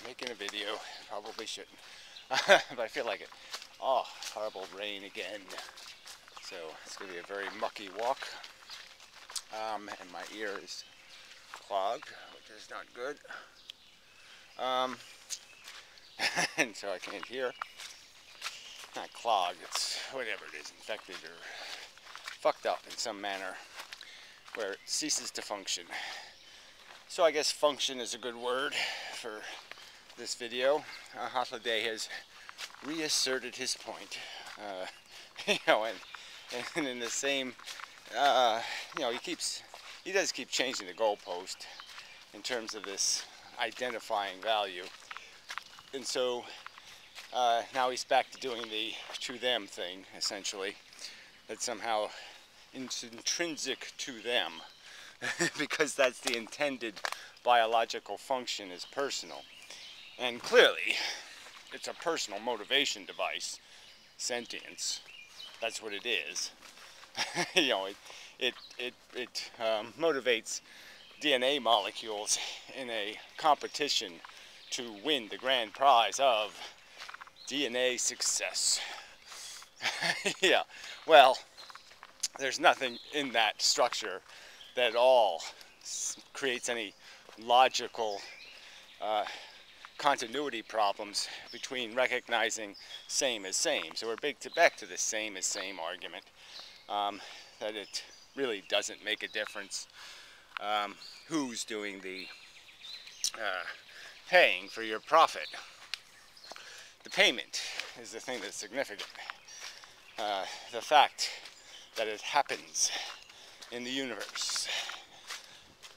Making a video. Probably shouldn't. But I feel like it. Oh, horrible rain again. So it's going to be a very mucky walk. And my ear is clogged, which is not good. And so I can't hear. Not clogged, it's whatever it is, infected or fucked up in some manner where it ceases to function. So I guess function is a good word for this video. Holiday has reasserted his point. You know, and in the same, you know, he does keep changing the goalpost in terms of this identifying value. And so now he's back to doing the to them thing, essentially. That's somehow intrinsic to them. Because that's the intended biological function, is personal. And clearly, it's a personal motivation device. Sentience. That's what it is. You know, it motivates DNA molecules in a competition to win the grand prize of DNA success. Yeah, well, there's nothing in that structure that at all creates any logical continuity problems between recognizing same as same. So we're back to the same as same argument, that it really doesn't make a difference who's doing the paying for your profit. The payment is the thing that's significant. The fact that it happens in the universe.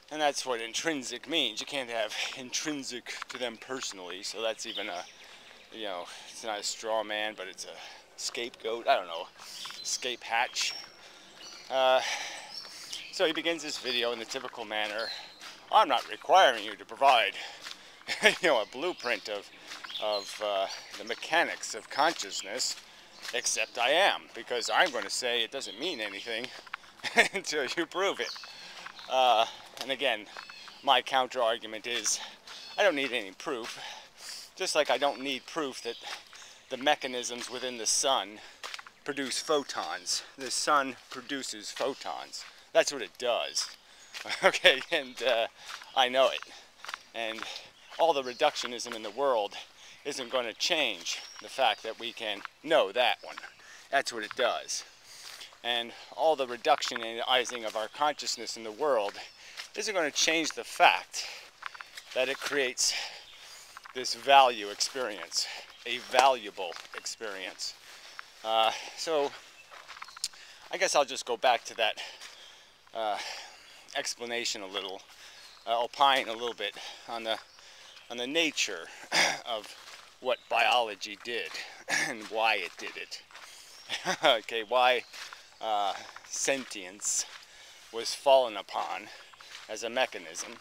And that's what intrinsic means. You can't have intrinsic to them personally, so that's even a, you know, it's not a straw man, but it's a scapegoat, I don't know, escape hatch. So he begins this video in the typical manner. I'm not requiring you to provide, you know, a blueprint of the mechanics of consciousness, except I am, because I'm going to say it doesn't mean anything until you prove it. And again, my counter argument is I don't need any proof, just like I don't need proof that the mechanisms within the sun produce photons. The sun produces photons. That's what it does. Okay, and I know it. And all the reductionism in the world isn't going to change the fact that we can know that one. That's what it does. And all the reductionizing of our consciousness in the world isn't going to change the fact that it creates this value experience, a valuable experience. So I guess I'll just go back to that explanation a little, opine a little bit on the nature of what biology did and why it did it. Okay, why sentience was fallen upon as a mechanism.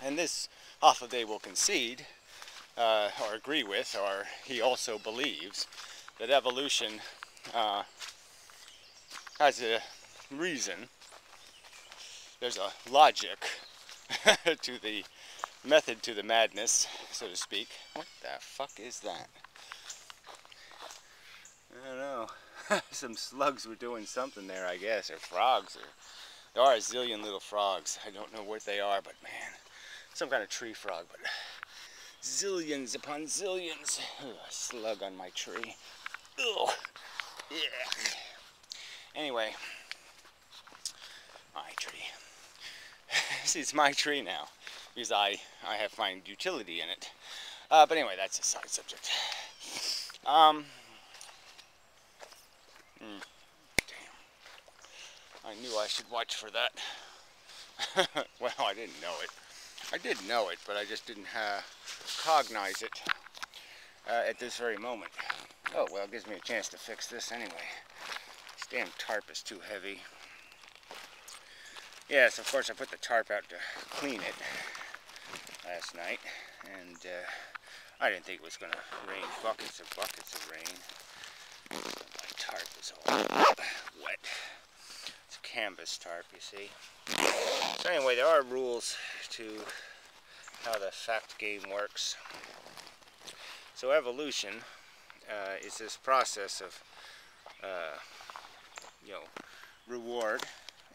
And this Holiday will concede, or agree with, or he also believes that evolution has a reason. There's a logic to the method to the madness, so to speak. What the fuck is that? I don't know. Some slugs were doing something there, I guess, or frogs, or there are a zillion little frogs. I don't know what they are, but man, some kind of tree frog, but zillions upon zillions. Ugh, a slug on my tree. Ugh. Yeah. Anyway, my tree. See, it's my tree now, because I have found utility in it. But anyway, that's a side subject. Damn. I knew I should watch for that. Well, I didn't know it. I did know it, but I just didn't cognize it at this very moment. Oh, well, it gives me a chance to fix this anyway. This damn tarp is too heavy. Yes, of course, I put the tarp out to clean it last night, and I didn't think it was going to rain buckets of rain. My tarp is all wet. It's a canvas tarp, you see. So anyway, there are rules to how the fact game works. So evolution is this process of reward,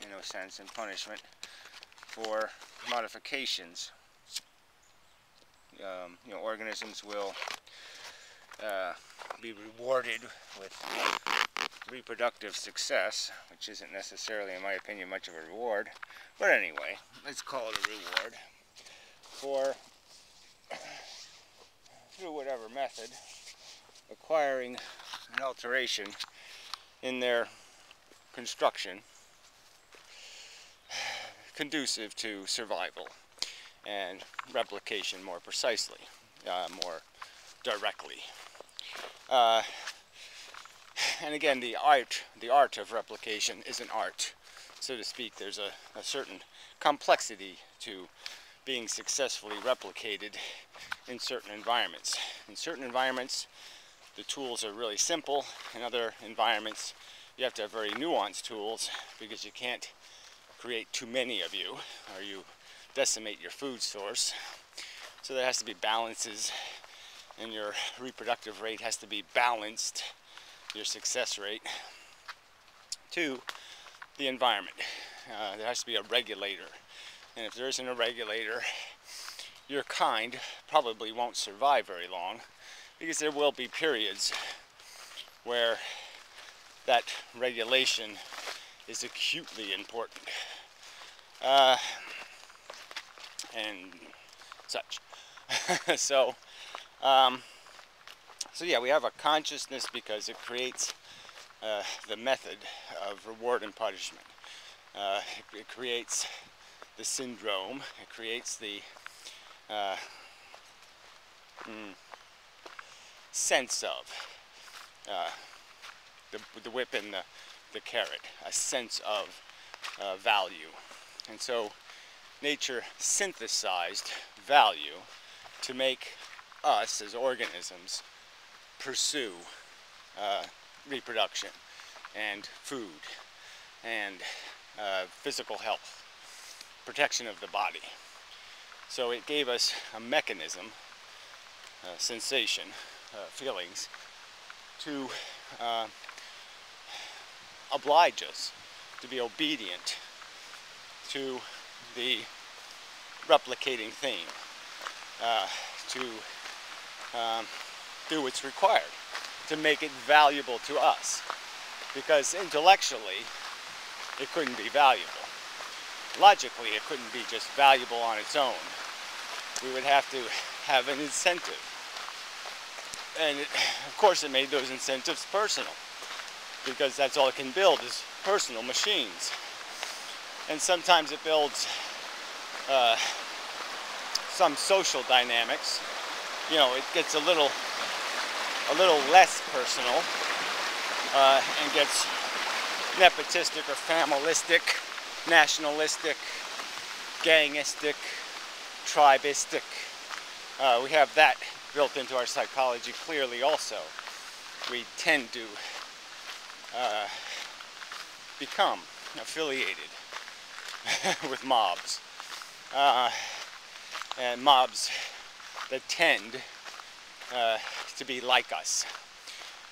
in a sense, and punishment for modifications. Organisms will be rewarded with reproductive success, which isn't necessarily, in my opinion, much of a reward. But anyway, let's call it a reward for, through whatever method, acquiring an alteration in their construction conducive to survival and replication more precisely, more directly. And again, the art of replication is an art, so to speak. There's a certain complexity to being successfully replicated in certain environments. In certain environments, the tools are really simple. In other environments, you have to have very nuanced tools because you can't create too many of you or you decimate your food source. So there has to be balances, and your reproductive rate has to be balanced, your success rate, to the environment. There has to be a regulator. And if there isn't a regulator, your kind probably won't survive very long, because there will be periods where that regulation is acutely important. And such. So yeah, we have a consciousness because it creates the method of reward and punishment. It creates the syndrome. It creates the sense of the whip and the carrot, a sense of value. And so nature synthesized value to make us as organisms pursue reproduction and food and physical health, protection of the body. So it gave us a mechanism, sensation, feelings, to oblige us to be obedient to the replicating thing, to do what's required, to make it valuable to us. Because intellectually, it couldn't be valuable. Logically, it couldn't be just valuable on its own. We would have to have an incentive. And of course, it made those incentives personal, because that's all it can build is personal machines. And sometimes it builds some social dynamics. You know, it gets a little less personal and gets nepotistic or familistic, nationalistic, gangistic, tribistic. We have that built into our psychology clearly also. We tend to become affiliated with mobs, and mobs that tend to be like us.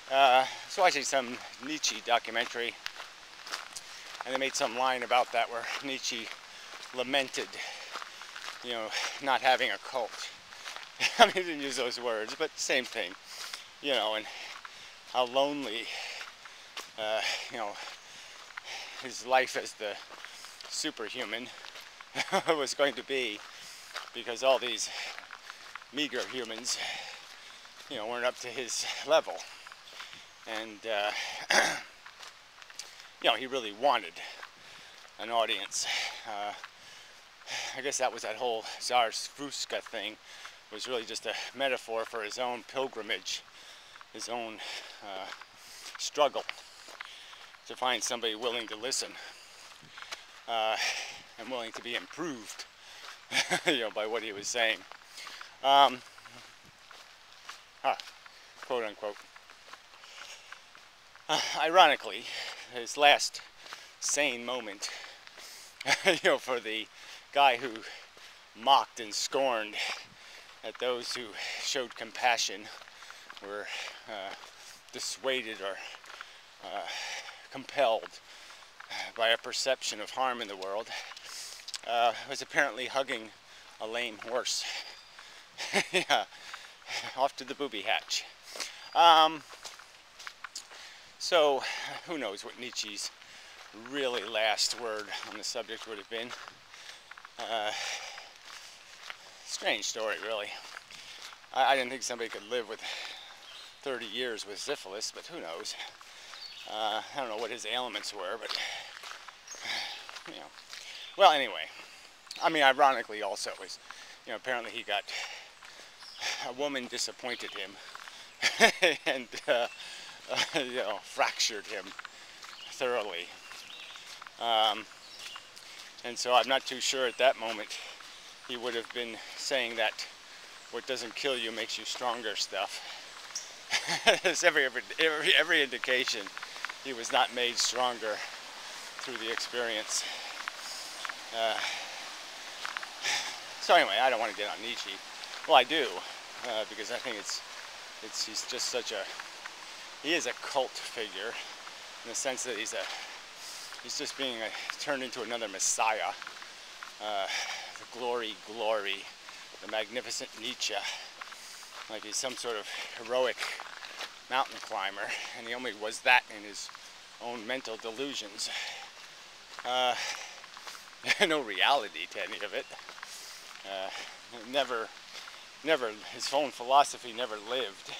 I was watching some Nietzsche documentary, and they made some line about that where Nietzsche lamented, you know, not having a cult. I mean, he didn't use those words, but same thing, you know, and how lonely, you know, his life as the superhuman was going to be, because all these meager humans, you know, weren't up to his level. And, you know, he really wanted an audience. I guess that was that whole Zarathustra thing, was really just a metaphor for his own pilgrimage, his own struggle to find somebody willing to listen and willing to be improved, you know, by what he was saying. Quote unquote. Ironically, his last sane moment, you know, for the guy who mocked and scorned at those who showed compassion, were dissuaded or compelled by a perception of harm in the world, was apparently hugging a lame horse. Yeah, off to the booby hatch. So, who knows what Nietzsche's really last word on the subject would have been. Strange story, really. I didn't think somebody could live with 30 years with syphilis, but who knows. I don't know what his ailments were, but, you know. Well, anyway, I mean, ironically also, was, you know, apparently he got, a woman disappointed him, and, you know, fractured him thoroughly. And so I'm not too sure at that moment he would have been saying that what doesn't kill you makes you stronger stuff. There's every indication he was not made stronger through the experience. So anyway, I don't want to get on Nietzsche. Well, I do, because I think he's just such a, he is a cult figure in the sense that he's just being turned into another messiah. The glory, the magnificent Nietzsche. Like he's some sort of heroic mountain climber, and he only was that in his own mental delusions. No reality to any of it. Never, his own philosophy never lived.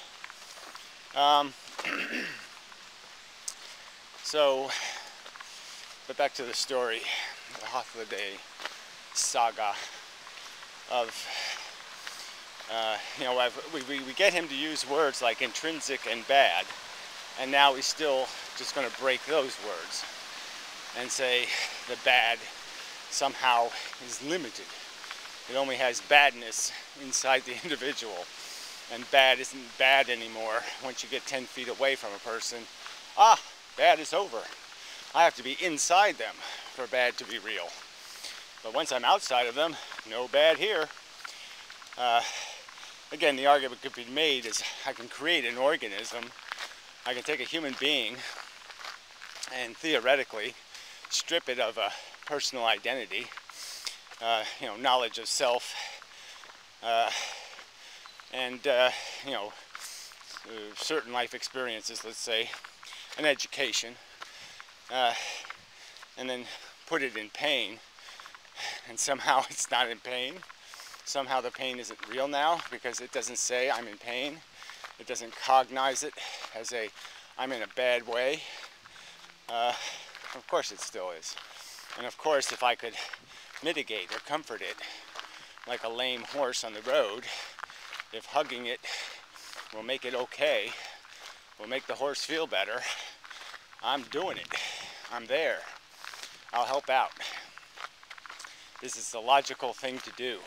So, but back to the story, the Hafladay saga of, you know, we get him to use words like intrinsic and bad, and now he's still just going to break those words and say the bad somehow is limited. It only has badness inside the individual, and bad isn't bad anymore once you get 10 feet away from a person. Bad is over. I have to be inside them for bad to be real. But once I'm outside of them, no bad here. Again, the argument could be made is I can create an organism. I can take a human being and theoretically strip it of a personal identity, you know, knowledge of self, and you know, certain life experiences, let's say, an education, and then put it in pain, and somehow it's not in pain. Somehow the pain isn't real now because it doesn't say I'm in pain. It doesn't cognize it as a I'm in a bad way. Of course it still is. And of course, if I could mitigate or comfort it like a lame horse on the road, if hugging it will make it okay, will make the horse feel better, I'm doing it. I'm there. I'll help out. This is the logical thing to do.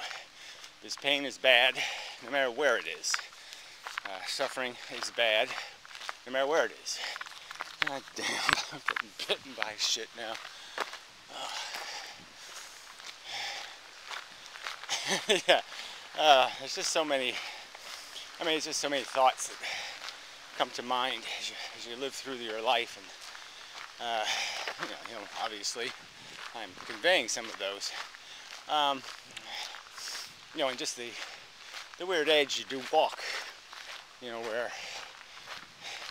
This pain is bad, no matter where it is. Suffering is bad, no matter where it is. God damn, I'm getting bitten by shit now. Yeah, there's just so many, I mean, it's just so many thoughts that come to mind as you live through your life, and you know, obviously, I'm conveying some of those. You know, and just the weird edge you do walk, you know, where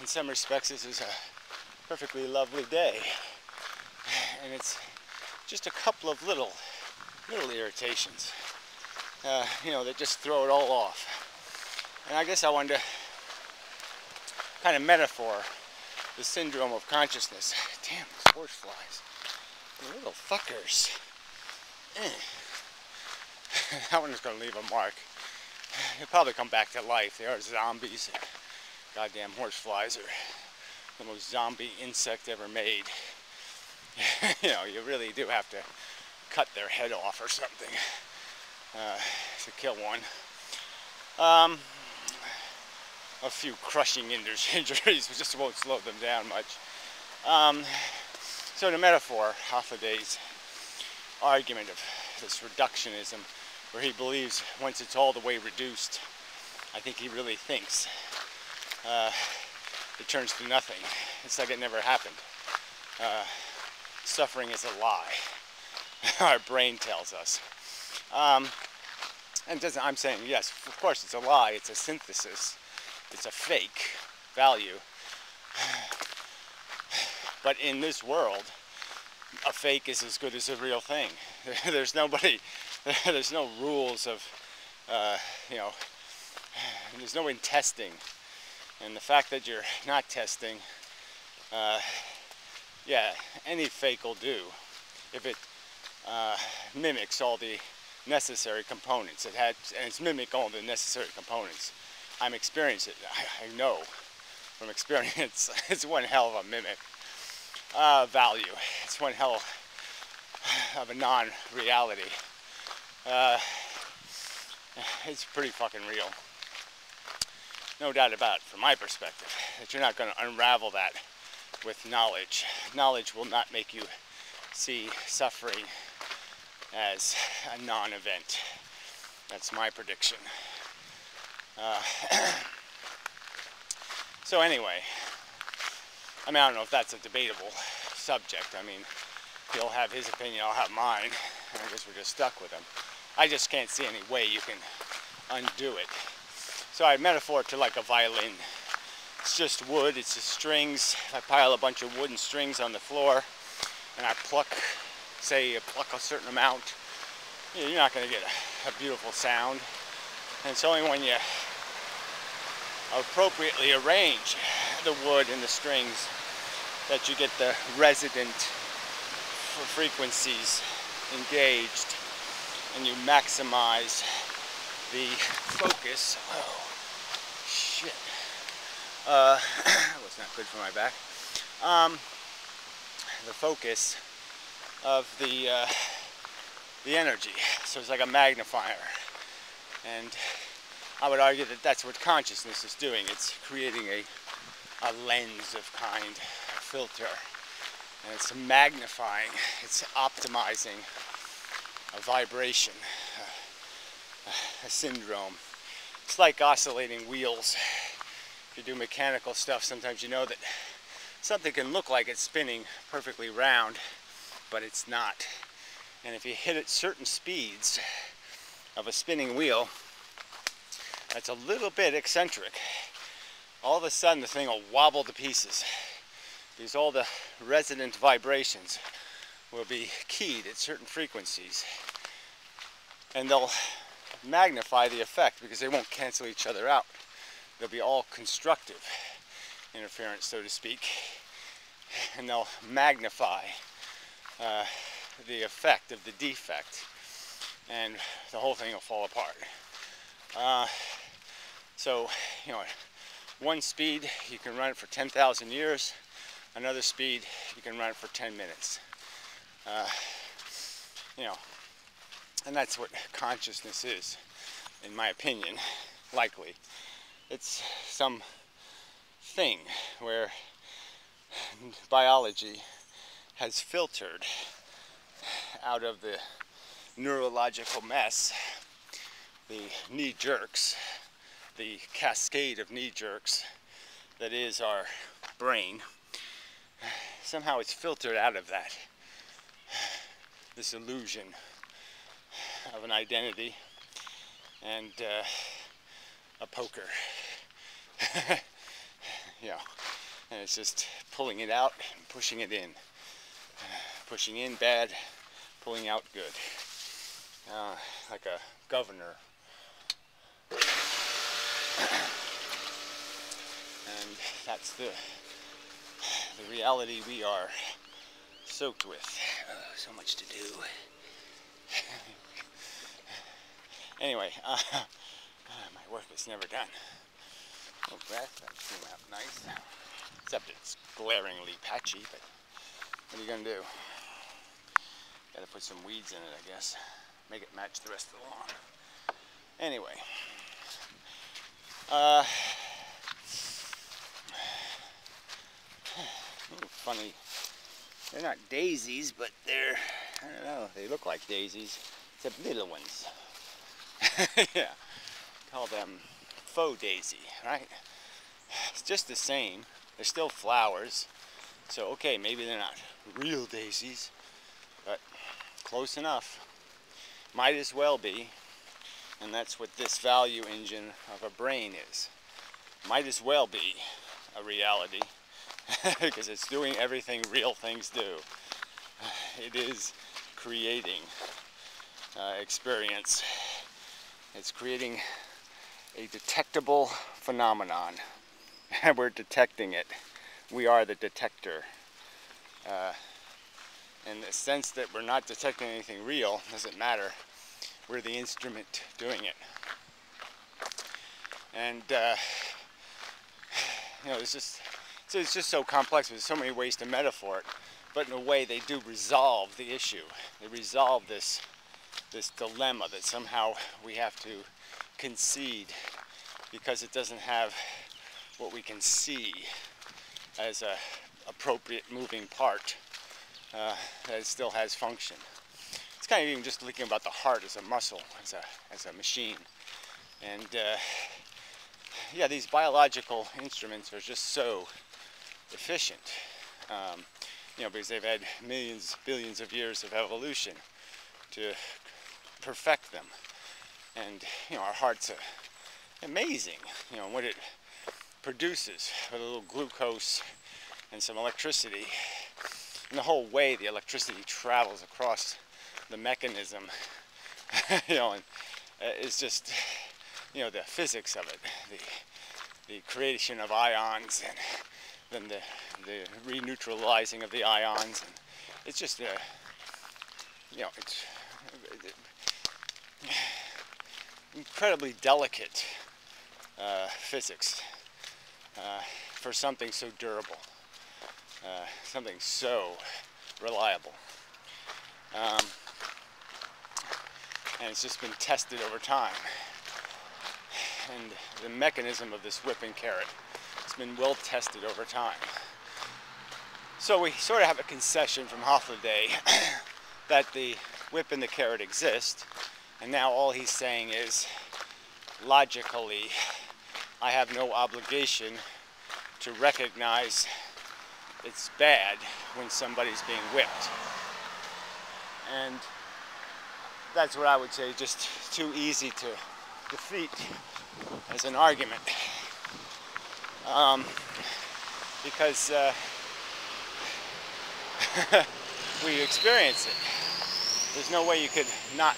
in some respects this is a perfectly lovely day, and it's just a couple of little irritations, you know, that just throw it all off. And I guess I wanted to kind of metaphor the syndrome of consciousness. Damn, these horseflies, the little fuckers. That one is going to leave a mark. He'll probably come back to life. They are zombies. Goddamn horseflies are the most zombie insect ever made. You know, you really do have to cut their head off or something to kill one. A few crushing injuries just won't slow them down much. So the metaphor, Hafladay's argument of this reductionism where he believes once it's all the way reduced, I think he really thinks it turns to nothing. It's like it never happened. Suffering is a lie. Our brain tells us. And I'm saying, yes, of course it's a lie. It's a synthesis. It's a fake value. But in this world, a fake is as good as a real thing. There's no rules of, there's no in testing. And the fact that you're not testing, yeah, any fake will do if it mimics all the necessary components. And it's mimic all the necessary components. I'm experienced it. I know from experience. It's one hell of a mimic. Value. It's one hell of a non-reality. It's pretty fucking real. No doubt about it, from my perspective, that you're not going to unravel that with knowledge. Knowledge will not make you see suffering as a non-event. That's my prediction. So anyway, I mean, I don't know if that's a debatable subject. I mean, he'll have his opinion, I'll have mine, and I guess we're just stuck with him. I just can't see any way you can undo it. So I metaphor it to like a violin. It's just wood, it's just strings. If I pile a bunch of wooden strings on the floor and I pluck, say, pluck a certain amount, you're not going to get a beautiful sound. And it's only when you appropriately arrange the wood and the strings that you get the resonant frequencies engaged, and you maximize the focus. Oh, shit. That was not good for my back. The focus of the energy. So it's like a magnifier. And I would argue that that's what consciousness is doing. It's creating a lens of kind, a filter. And it's magnifying, it's optimizing a vibration, a syndrome. It's like oscillating wheels. If you do mechanical stuff, sometimes you know that something can look like it's spinning perfectly round, but it's not. And if you hit at certain speeds of a spinning wheel, that's a little bit eccentric, all of a sudden the thing will wobble to pieces, because all the resonant vibrations will be keyed at certain frequencies, and they'll magnify the effect because they won't cancel each other out. They'll be all constructive interference, so to speak, and they'll magnify the effect of the defect, and the whole thing will fall apart. So, you know, at one speed you can run it for 10,000 years, another speed you can run it for 10 minutes. You know, and that's what consciousness is, in my opinion, likely. It's some thing where biology has filtered out of the neurological mess the knee jerks, the cascade of knee jerks that is our brain. Somehow it's filtered out of that, this illusion of an identity and a poker. Yeah, and it's just pulling it out and pushing it in. Pushing in bad, pulling out good. Like a governor. And that's the reality we are soaked with. So much to do. Anyway, my work is never done. Oh, grass that came out nice. Except it's glaringly patchy, but what are you gonna do? Gotta put some weeds in it, I guess. Make it match the rest of the lawn. Anyway. Funny. They're not daisies, but they're, I don't know, they look like daisies, except little ones. Yeah, call them faux daisy, right? It's just the same. They're still flowers. So, okay, maybe they're not real daisies, but close enough. Might as well be. And that's what this value engine of a brain is. Might as well be a reality because it's doing everything real things do. It is creating experience. It's creating a detectable phenomenon. We're detecting it. We are the detector. In the sense that we're not detecting anything real, doesn't matter. We're the instrument doing it. And you know, it's just so complex. There's so many ways to metaphor it, but in a way they do resolve the issue. They resolve this dilemma that somehow we have to concede because it doesn't have what we can see as a appropriate moving part that it still has function. It's kind of even just thinking about the heart as a muscle, as a machine. And yeah, these biological instruments are just so efficient, you know, because they've had millions, billions of years of evolution to perfect them. And you know, our heart's amazing, you know, what it produces with a little glucose and some electricity. And the whole way the electricity travels across the mechanism, you know, and it's just, you know, the physics of it, the creation of ions, and then the reneutralizing of the ions, and it's just, you know, it's incredibly delicate physics for something so durable, something so reliable. And it's just been tested over time. And the mechanism of this whip and carrot has been well tested over time. So we sort of have a concession from Hofladay that the whip and the carrot exist, and now all he's saying is, logically, I have no obligation to recognize it's bad when somebody's being whipped. And that's what I would say, just too easy to defeat as an argument. Because we experience it. There's no way you could not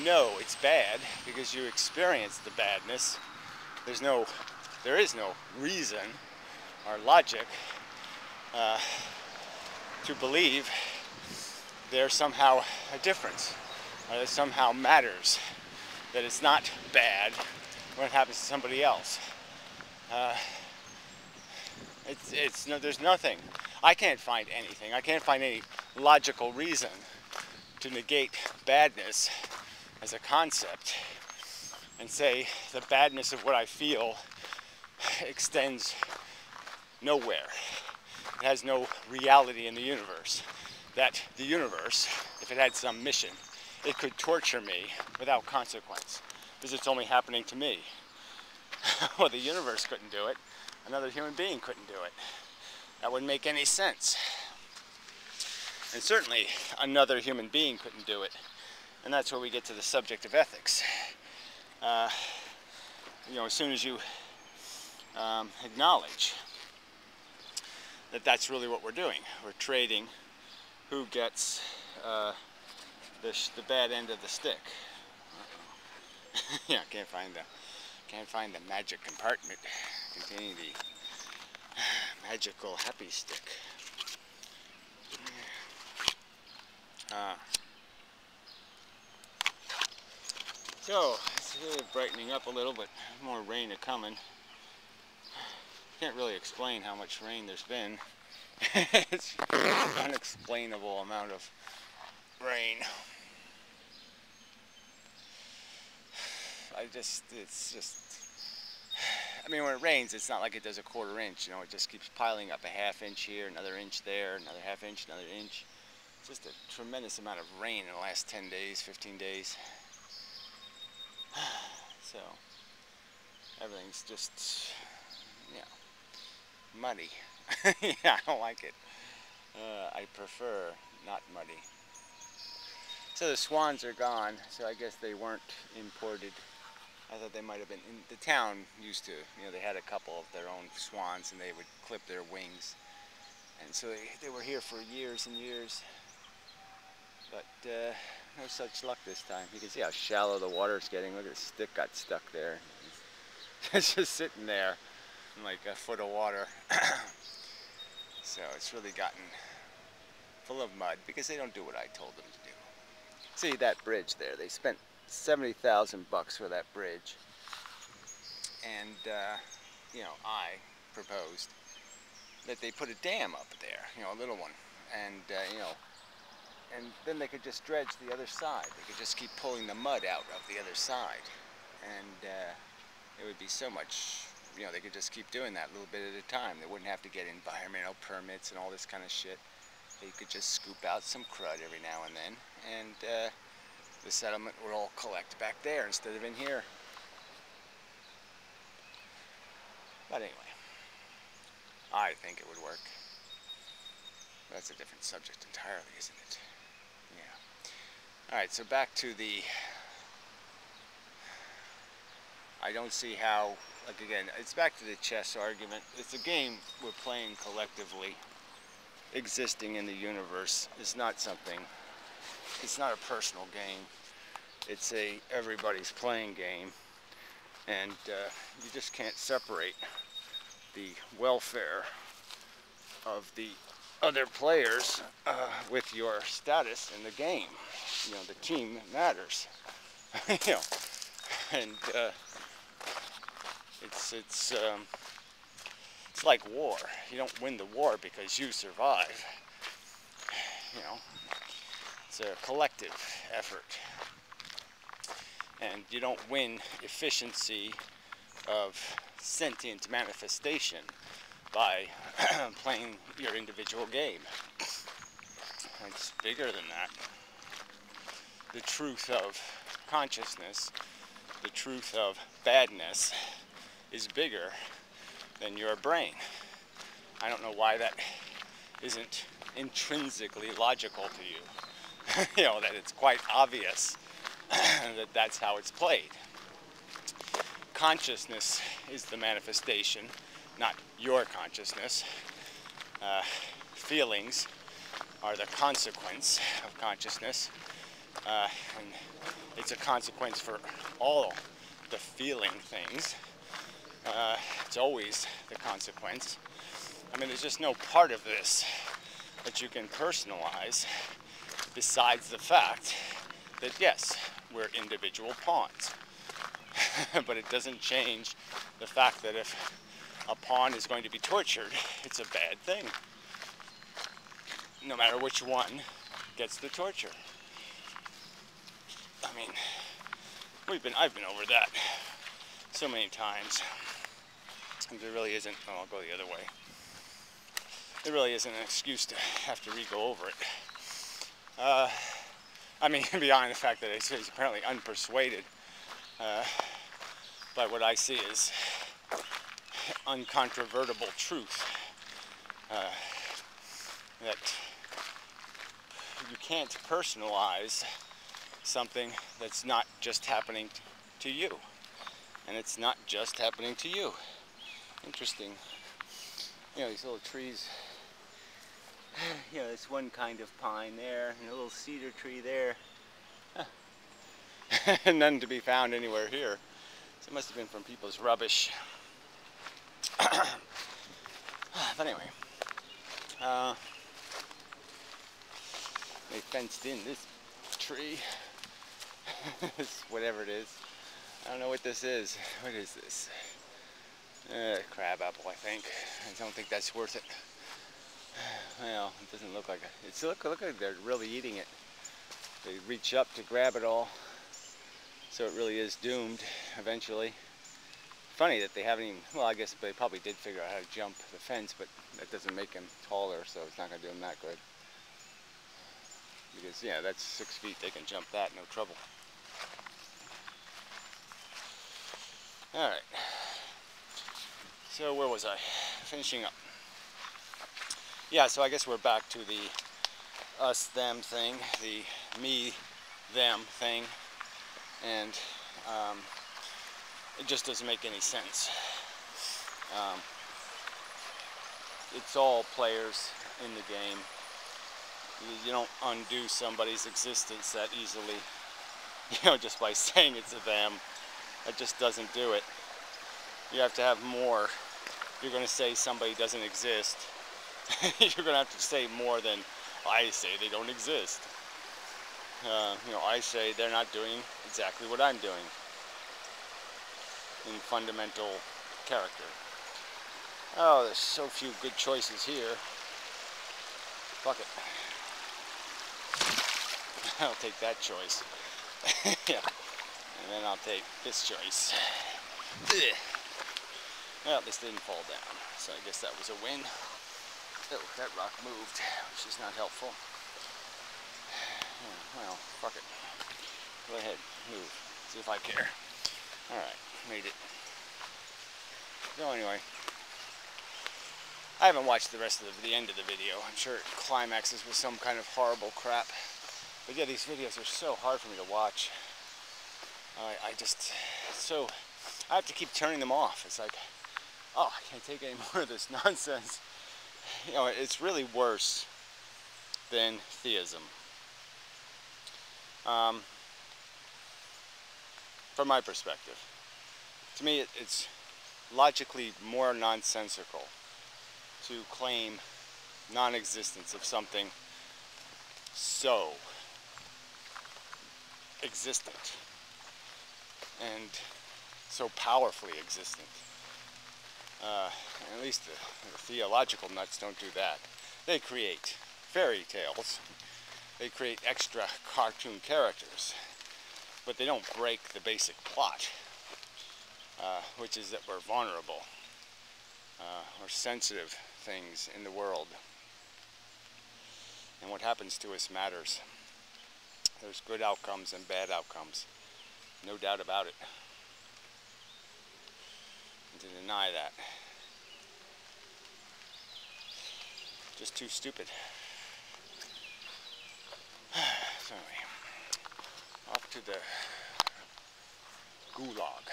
know it's bad because you experience the badness. There is no reason or logic to believe there's somehow a difference, or that somehow matters, that it's not bad when it happens to somebody else. There's nothing. I can't find anything. I can't find any logical reason to negate badness as a concept and say the badness of what I feel extends nowhere. It has no reality in the universe. That the universe, if it had some mission, it could torture me without consequence because it's only happening to me. Well, the universe couldn't do it. Another human being couldn't do it. That wouldn't make any sense. And certainly another human being couldn't do it. And that's where we get to the subject of ethics. You know, as soon as you acknowledge that that's really what we're doing, we're trading who gets the bad end of the stick. Yeah, can't find the magic compartment containing the magical happy stick. So it's brightening up a little, but more rain a coming. Can't really explain how much rain there's been. It's an unexplainable amount of rain. I mean, when it rains, it's not like it does a quarter inch, you know, it just keeps piling up, a half inch here, another inch there, another half inch, another inch. Just a tremendous amount of rain in the last 10 days, 15 days. So everything's just, you know, muddy. Yeah, I don't like it. I prefer not muddy. So the swans are gone, so I guess they weren't imported. I thought they might have been. In the town used to, you know, they had a couple of their own swans and they would clip their wings. And so they were here for years and years. But no such luck this time. You can see how shallow the water is getting. Look at the stick got stuck there. It's just sitting there in like a foot of water. So it's really gotten full of mud because they don't do what I told them to do. See that bridge there? They spent $70,000 for that bridge. And, you know, I proposed that they put a dam up there, you know, a little one. And, you know, and then they could just dredge the other side. They could just keep pulling the mud out of the other side. And it would be so much, you know, they could just keep doing that a little bit at a time. They wouldn't have to get environmental permits and all this kind of shit. They could just scoop out some crud every now and then. And the settlement would all collect back there instead of in here. But anyway, I think it would work. That's a different subject entirely, isn't it? Yeah. Alright, so back to the... I don't see how, like again, it's back to the chess argument. It's a game we're playing collectively. Existing in the universe is not something, it's not a personal game. It's a everybody's playing game. And you just can't separate the welfare of the other players with your status in the game. You know, the team matters. You know, and it's like war. You don't win the war because you survive. You know, it's a collective effort. And you don't win efficiency of sentient manifestation by playing your individual game. It's bigger than that. The truth of consciousness, the truth of badness is bigger than your brain. I don't know why that isn't intrinsically logical to you. You know, that it's quite obvious that that's how it's played. Consciousness is the manifestation, not your consciousness. Feelings are the consequence of consciousness. And it's a consequence for all the feeling things. It's always the consequence. I mean, there's just no part of this that you can personalize besides the fact that, yes, we're individual pawns. But it doesn't change the fact that if a pawn is going to be tortured, it's a bad thing. No matter which one gets the torture. I mean, I've been over that so many times. And there really isn't, oh, I'll go the other way. There really isn't an excuse to have to re-go over it. I mean, beyond the fact that he's apparently unpersuaded by what I see as uncontrovertible truth. That you can't personalize something that's not just happening to you. And it's not just happening to you. Interesting. You know, these little trees. You know, this one kind of pine there, and a little cedar tree there. Huh. None to be found anywhere here. So it must have been from people's rubbish. But anyway, they fenced in this tree. This, whatever it is. I don't know what this is. What is this? Crab apple, I think. I don't think that's worth it. Well, it doesn't look like it. It's look like they're really eating it. They reach up to grab it all, so it really is doomed eventually. Funny that they haven't even. Well, I guess they probably did figure out how to jump the fence, but that doesn't make them taller, so it's not going to do them that good. Because yeah, that's 6 feet. They can jump that, no trouble. Alright. So where was I? Finishing up. Yeah, so I guess we're back to the us, them thing, the me, them thing, and it just doesn't make any sense. It's all players in the game. You don't undo somebody's existence that easily, just by saying it's a them. That just doesn't do it. You have to have more. If you're going to say somebody doesn't exist, you're going to have to say more than I say they don't exist. I say they're not doing exactly what I'm doing in fundamental character. Oh, there's so few good choices here. Fuck it. I'll take that choice. Yeah. And then I'll take this choice. Ugh. Well, at least it didn't fall down. So I guess that was a win. Oh, that rock moved, which is not helpful. Well, fuck it. Go ahead, move. See if I care. Alright, made it. So anyway, I haven't watched the rest of the end of the video. I'm sure it climaxes with some kind of horrible crap. But yeah, these videos are so hard for me to watch. I have to keep turning them off. It's like, oh, I can't take any more of this nonsense. It's really worse than theism. From my perspective. To me, it's logically more nonsensical to claim non-existence of something so existent and so powerfully existent. At least the theological nuts don't do that. They create fairy tales. They create extra cartoon characters. But they don't break the basic plot, which is that we're vulnerable. We're sensitive things in the world. And what happens to us matters. There's good outcomes and bad outcomes. No doubt about it. And to deny that, just too stupid. So anyway, off to the gulag.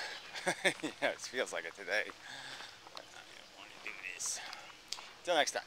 Yeah, it feels like it today. I don't want to do this. Till next time.